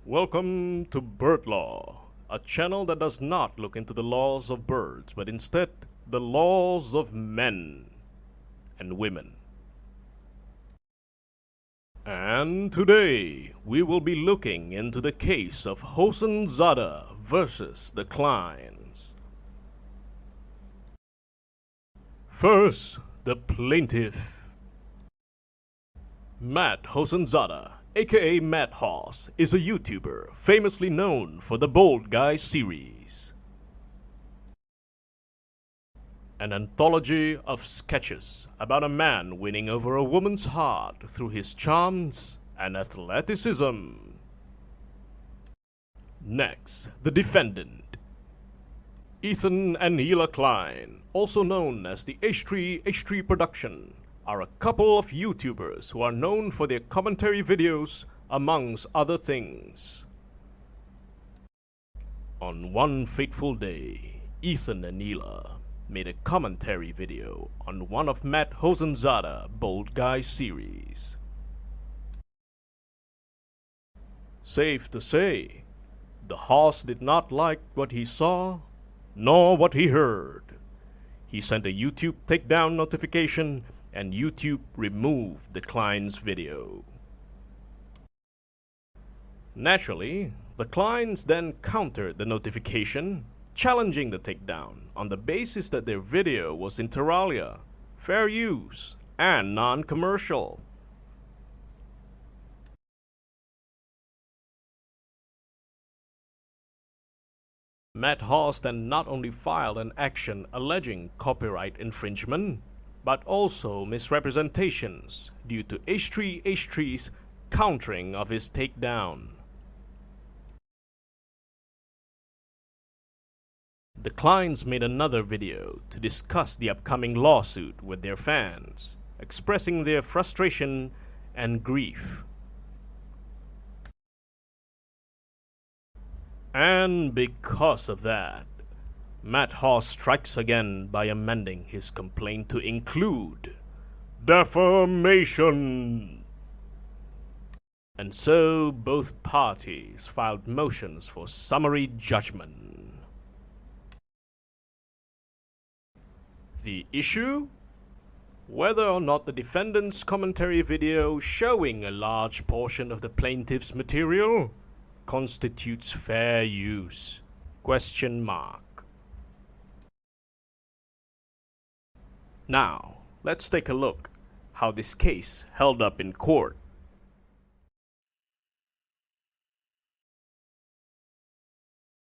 Welcome to Bird Law, a channel that does not look into the laws of birds, but instead the laws of men and women. And today we will be looking into the case of Hosseinzadeh versus the Kleins. First, the plaintiff. Matt Hosseinzadeh, aka Matt Hoss, is a YouTuber famously known for the Bold Guy series, an anthology of sketches about a man winning over a woman's heart through his charms and athleticism. Next, the defendant. Ethan and Hila Klein, also known as the H3 Production, are a couple of YouTubers who are known for their commentary videos, amongst other things. On one fateful day, Ethan and Hila made a commentary video on one of Matt Hosseinzadeh Bold Guy series. Safe to say, the Hoss did not like what he saw, nor what he heard. He sent a YouTube takedown notification and YouTube removed the Klein's video. Naturally, the Kleins then countered the notification, challenging the takedown on the basis that their video was inter alia, fair use, and non-commercial. Matt Hoss then not only filed an action alleging copyright infringement, but also misrepresentations due to H3's countering of his takedown. The Kleins made another video to discuss the upcoming lawsuit with their fans, expressing their frustration and grief. And because of that, Matt Hoss strikes again by amending his complaint to include defamation. And so both parties filed motions for summary judgment. The issue? Whether or not the defendant's commentary video showing a large portion of the plaintiff's material constitutes fair use? Question mark. Now, let's take a look how this case held up in court.